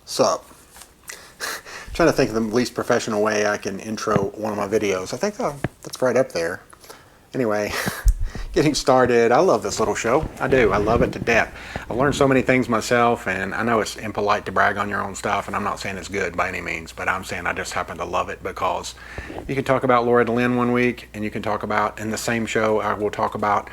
Sup? Trying to think of the least professional way I can intro one of my videos. I think that's right up there. Anyway, getting started. I love this little show. I do. I love it to death. I've learned so many things myself, and I know it's impolite to brag on your own stuff, and I'm not saying it's good by any means, but I'm saying I just happen to love it because you can talk about Loretta Lynn one week, and you can talk about, in the same show, I will talk about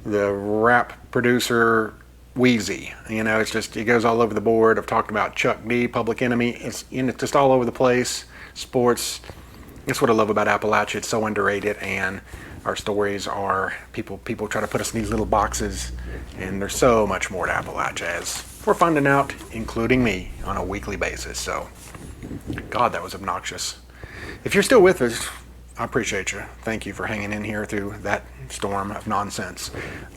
the rap producer Wheezy. You know, it's just, it goes all over the board. I've talked about Chuck D, Public Enemy. It's just all over the place. Sports. That's what I love about Appalachia. It's so underrated, and our stories are, people try to put us in these little boxes, and there's so much more to Appalachia, as we're finding out, including me, on a weekly basis. So, God, that was obnoxious. If you're still with us, I appreciate you. Thank you for hanging in here through that storm of nonsense.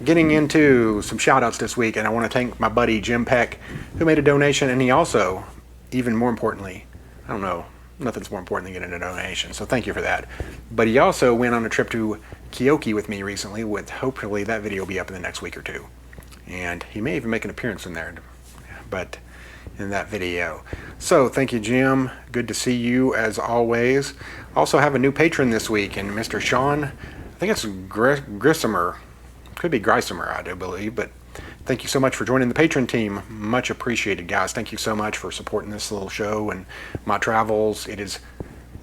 Getting into some shout outs this week, and I want to thank my buddy Jim Peck, who made a donation, and he also, even more importantly, I don't know, nothing's more important than getting a donation, so thank you for that. But he also went on a trip to Keoki with me recently, with hopefully that video will be up in the next week or two. And he may even make an appearance in there, but in that video. So thank you, Jim. Good to see you as always. Also have a new patron this week, and Mr. Shawn, I think it's Grissimer, could be Grissimer, I do believe, but thank you so much for joining the patron team. Much appreciated, guys. Thank you so much for supporting this little show and my travels. It has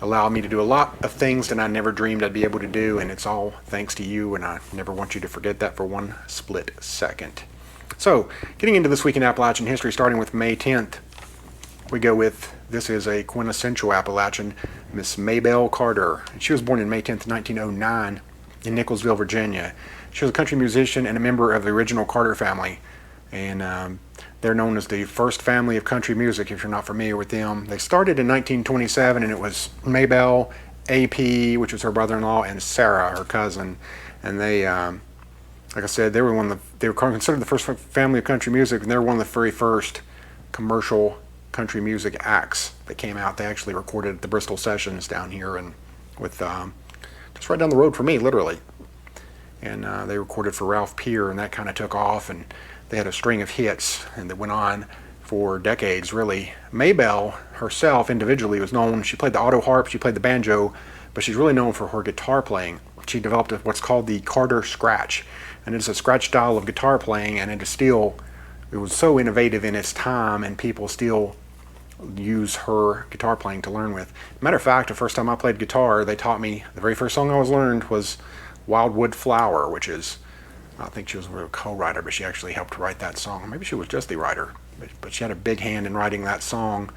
allowed me to do a lot of things that I never dreamed I'd be able to do, and it's all thanks to you, and I never want you to forget that for one split second. So, getting into this week in Appalachian history, starting with May 10th, we go with, this is a quintessential Appalachian, Miss Maybelle Carter. She was born in May 10th, 1909 in Nicholsville, Virginia. She was a country musician and a member of the original Carter family, and they're known as the first family of country music, if you're not familiar with them. They started in 1927, and it was Maybelle, AP, which was her brother-in-law, and Sarah, her cousin, and they, like I said, they were considered the first family of country music, and they were one of the very first commercial country music acts that came out. They actually recorded at the Bristol Sessions down here, and with just right down the road from me, literally. And they recorded for Ralph Peer, and that kind of took off, and they had a string of hits, and that went on for decades, really. Maybelle herself, individually, was known, she played the auto harp, she played the banjo, but she's really known for her guitar playing. She developed what's called the Carter Scratch, and it's a scratch style of guitar playing, and it was so innovative in its time, and people still use her guitar playing to learn with. Matter of fact, the first time I played guitar, they taught me, the very first song I learned was Wildwood Flower, which is, I think she was a co-writer, but she actually helped write that song. Maybe she was just the writer, but she had a big hand in writing that song,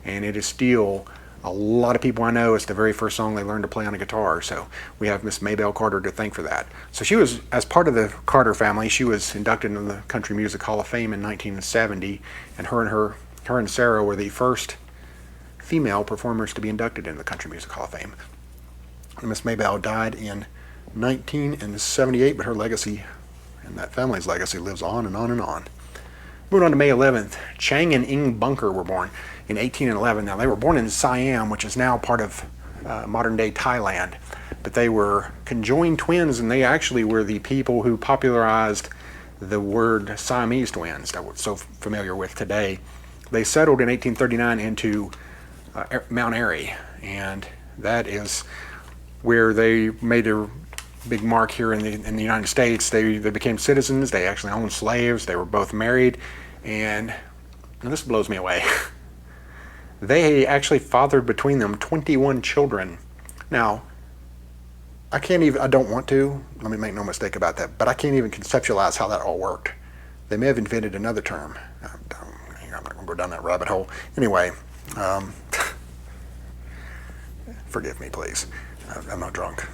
and it is still, a lot of people I know, it's the very first song they learned to play on a guitar, so we have Miss Maybelle Carter to thank for that. So she was, as part of the Carter family, she was inducted into the Country Music Hall of Fame in 1970, and her and Sarah were the first female performers to be inducted into the Country Music Hall of Fame. Miss Maybelle died in 1978, but her legacy and that family's legacy lives on and on and on. Moving on to May 11th, Chang and Ing Bunker were born in 1811. Now, they were born in Siam, which is now part of modern-day Thailand, but they were conjoined twins, and they actually were the people who popularized the word Siamese twins that we're so familiar with today. They settled in 1839 into Mount Airy, and that is where they made their big mark here in the United States. They became citizens. They actually owned slaves. They were both married, and this blows me away. They actually fathered between them 21 children. Now, I don't want to, let me make no mistake about that, but I can't even conceptualize how that all worked. They may have invented another term. I'm not going to go down that rabbit hole. Anyway, forgive me, please. I'm not drunk.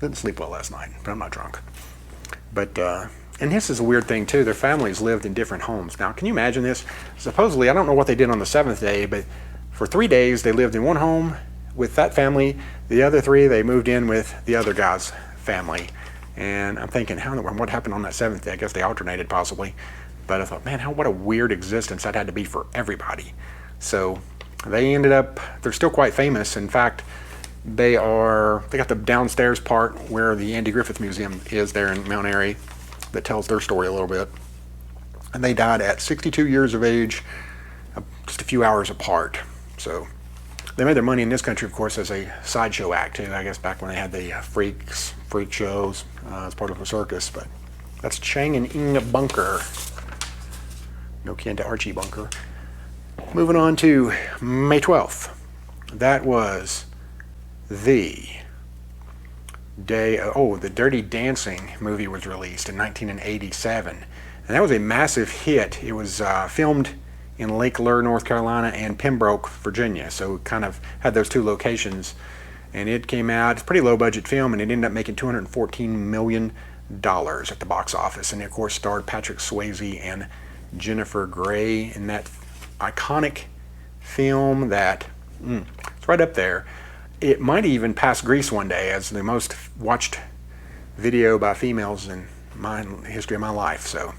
Didn't sleep well last night, but I'm not drunk. But, and this is a weird thing too, their families lived in different homes. Now, can you imagine this? Supposedly, I don't know what they did on the 7th day, but for 3 days they lived in one home with that family. The other 3, they moved in with the other guy's family. And I'm thinking, what happened on that 7th day? I guess they alternated possibly. But I thought, man, what a weird existence that had to be for everybody. So they ended up, they're still quite famous. In fact, they got the downstairs part where the Andy Griffith Museum is there in Mount Airy that tells their story a little bit. And they died at 62 years of age, just a few hours apart. So they made their money in this country, of course, as a sideshow act too. I guess back when they had the freak shows as part of a circus. But that's Chang and Ing Bunker. No kin to Archie Bunker. Moving on to May 12th. That was the day, the Dirty Dancing movie was released in 1987. And that was a massive hit. It was filmed in Lake Lure, North Carolina, and Pembroke, Virginia. So it kind of had those two locations. And it came out, it's a pretty low budget film, and it ended up making $214 million at the box office. And it, of course, starred Patrick Swayze and Jennifer Grey in that iconic film that, it's right up there. It might even pass Grease one day as the most watched video by females in my history of my life. So,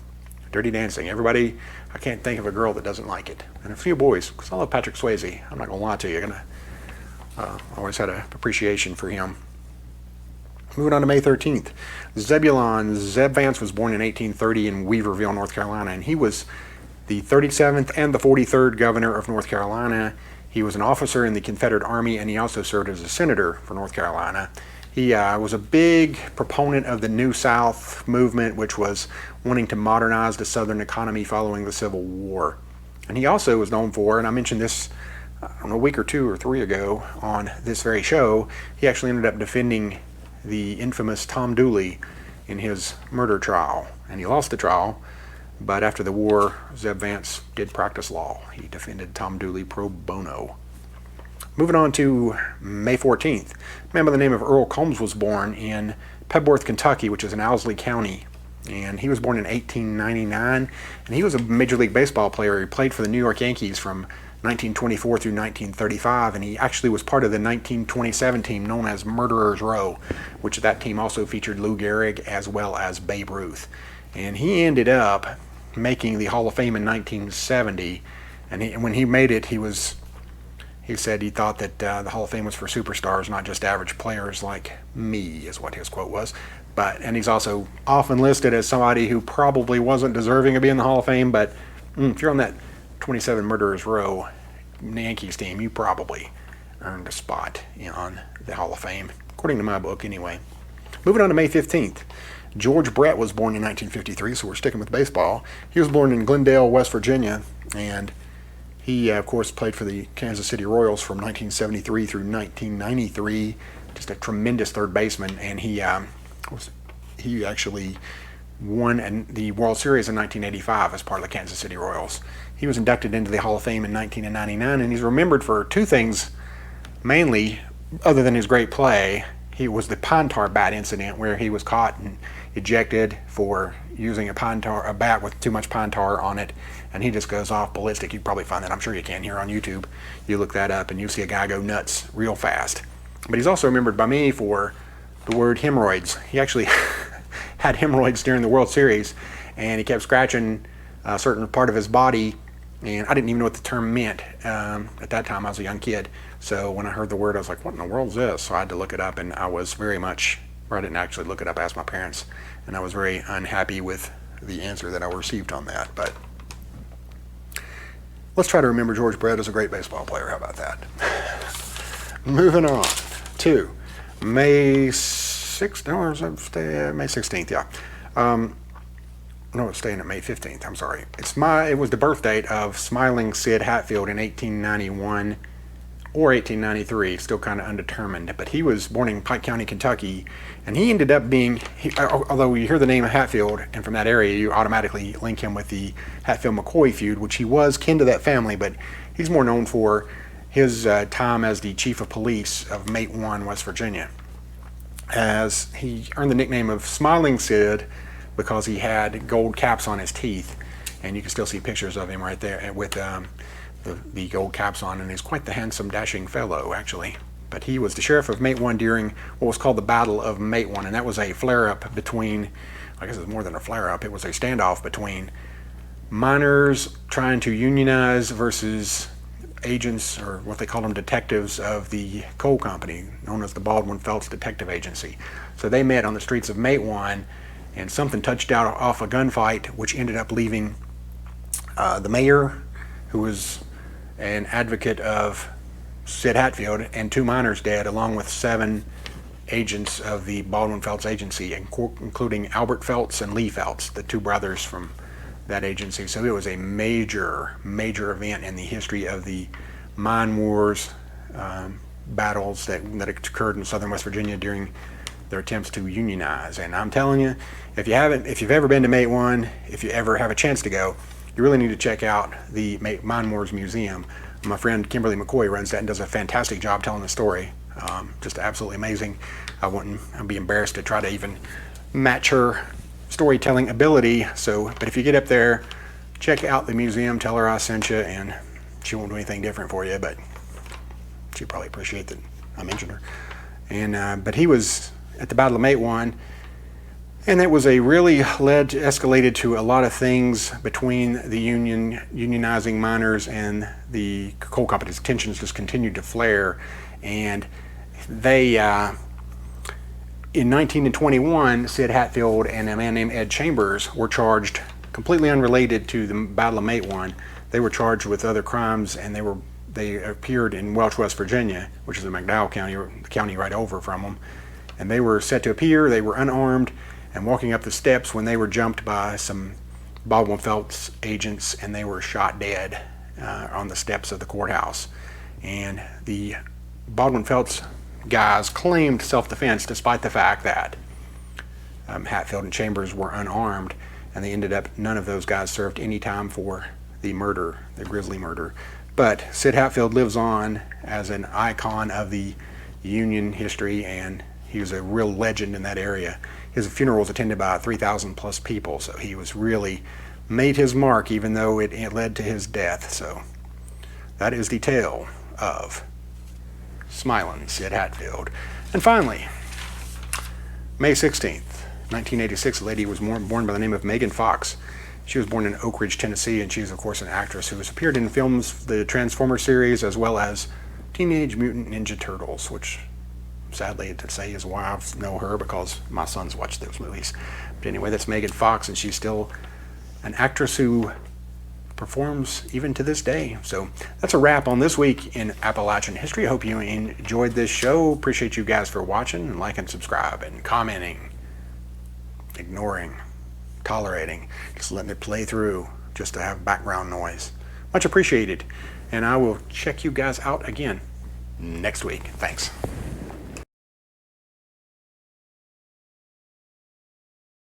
Dirty Dancing. Everybody, I can't think of a girl that doesn't like it. And a few boys, because I love Patrick Swayze. I'm not going to lie to you. Always had an appreciation for him. Moving on to May 13th. Zeb Vance was born in 1830 in Weaverville, North Carolina, and he was the 37th and the 43rd governor of North Carolina. He was an officer in the Confederate Army, and he also served as a senator for North Carolina. He was a big proponent of the New South movement, which was wanting to modernize the Southern economy following the Civil War. And he also was known for, and I mentioned this a week or two or three ago on this very show, he actually ended up defending the infamous Tom Dooley in his murder trial. And he lost the trial, but after the war, Zeb Vance did practice law. He defended Tom Dooley pro bono. Moving on to May 14th. A man by the name of Earl Combs was born in Pebworth, Kentucky, which is in Owsley County. And he was born in 1899, and he was a Major League Baseball player. He played for the New York Yankees from 1924 through 1935, and he actually was part of the 1927 team known as Murderers Row, which that team also featured Lou Gehrig as well as Babe Ruth. And he ended up making the Hall of Fame in 1970, and when he made it, he said he thought that the Hall of Fame was for superstars, not just average players like me, is what his quote was. And he's also often listed as somebody who probably wasn't deserving of being in the Hall of Fame, but if you're on that 27 Murderers Row Yankees team, you probably earned a spot on the Hall of Fame, according to my book anyway. Moving on to May 15th. George Brett was born in 1953, so we're sticking with baseball. He was born in Glendale, West Virginia, and he, of course, played for the Kansas City Royals from 1973 through 1993. Just a tremendous third baseman, and he actually won the World Series in 1985 as part of the Kansas City Royals. He was inducted into the Hall of Fame in 1999, and he's remembered for two things, mainly, other than his great play. He was the pine tar bat incident where he was caught and ejected for using a bat with too much pine tar on it, and he just goes off ballistic. You can probably find that, I'm sure you can, here on YouTube. You look that up and you'll see a guy go nuts real fast. But he's also remembered by me for the word hemorrhoids. He actually had hemorrhoids during the World Series, and he kept scratching a certain part of his body, and I didn't even know what the term meant. At that time, I was a young kid, so when I heard the word, I was like, what in the world is this? So I had to look it up, and I was very much, or I didn't actually look it up, I asked my parents, and I was very unhappy with the answer that I received on that. But let's try to remember George Brett as a great baseball player. How about that? Moving on to May 6th, May 16th, yeah. No, it's staying at May 15th, I'm sorry. It was the birth date of Smilin Sid Hatfield in 1891 or 1893, still kind of undetermined. But he was born in Pike County, Kentucky, and he ended up being, although you hear the name of Hatfield, and from that area you automatically link him with the Hatfield-McCoy feud, which he was kin to that family, but he's more known for his time as the chief of police of Mate 1, West Virginia, as he earned the nickname of Smiling Sid because he had gold caps on his teeth, and you can still see pictures of him right there with the gold caps on, and he's quite the handsome, dashing fellow, actually. But he was the sheriff of Mate 1 during what was called the Battle of Mate 1, and that was a flare-up between, I guess it was more than a flare-up, it was a standoff between miners trying to unionize versus agents, or what they call them, detectives of the coal company, known as the Baldwin Phelps Detective Agency. So they met on the streets of Mate 1, and something touched out off a gunfight, which ended up leaving the mayor, who was an advocate of Sid Hatfield, and 2 miners dead, along with 7 agents of the Baldwin Felts Agency, including Albert Felts and Lee Felts, the 2 brothers from that agency. So it was a major event in the history of the mine wars, battles that occurred in southern West Virginia during their attempts to unionize. And I'm telling you, if you've ever been to Mate 1, if you ever have a chance to go, you really need to check out the Mine Wars Museum. My friend Kimberly McCoy runs that and does a fantastic job telling the story. Just absolutely amazing. I'd be embarrassed to try to even match her storytelling ability. But if you get up there, check out the museum, tell her I sent you, and she won't do anything different for you, but she'll probably appreciate that I mentioned her. And but he was at the Battle of Mate 1, and it was escalated to a lot of things between the unionizing miners and the coal companies. Tensions just continued to flare, and they in 1921, Sid Hatfield and a man named Ed Chambers were charged, completely unrelated to the Battle of Mate 1. They were charged with other crimes, and they appeared in Welch, West Virginia, which is in McDowell County, or the county right over from them. And they were set to appear. They were unarmed and walking up the steps when they were jumped by some Baldwin Felts agents, and they were shot dead on the steps of the courthouse. And the Baldwin Felts guys claimed self-defense, despite the fact that Hatfield and Chambers were unarmed, and none of those guys served any time for the murder, the grisly murder. But Sid Hatfield lives on as an icon of the Union history, and he was a real legend in that area. His funeral was attended by 3,000 plus people, so he was really made his mark, even though it led to his death. So that is the tale of Smilin Sid Hatfield. And finally, May 16th, 1986, a lady was born by the name of Megan Fox. She was born in Oak Ridge, Tennessee, and she's, of course, an actress who has appeared in films, the Transformers series, as well as Teenage Mutant Ninja Turtles, which, sadly to say, is why I know her, because my sons watch those movies. But anyway, that's Megan Fox, and she's still an actress who performs even to this day. So that's a wrap on this week in Appalachian history. I hope you enjoyed this show. Appreciate you guys for watching, and like and subscribe and commenting, ignoring, tolerating, just letting it play through just to have background noise. Much appreciated. And I will check you guys out again next week. Thanks.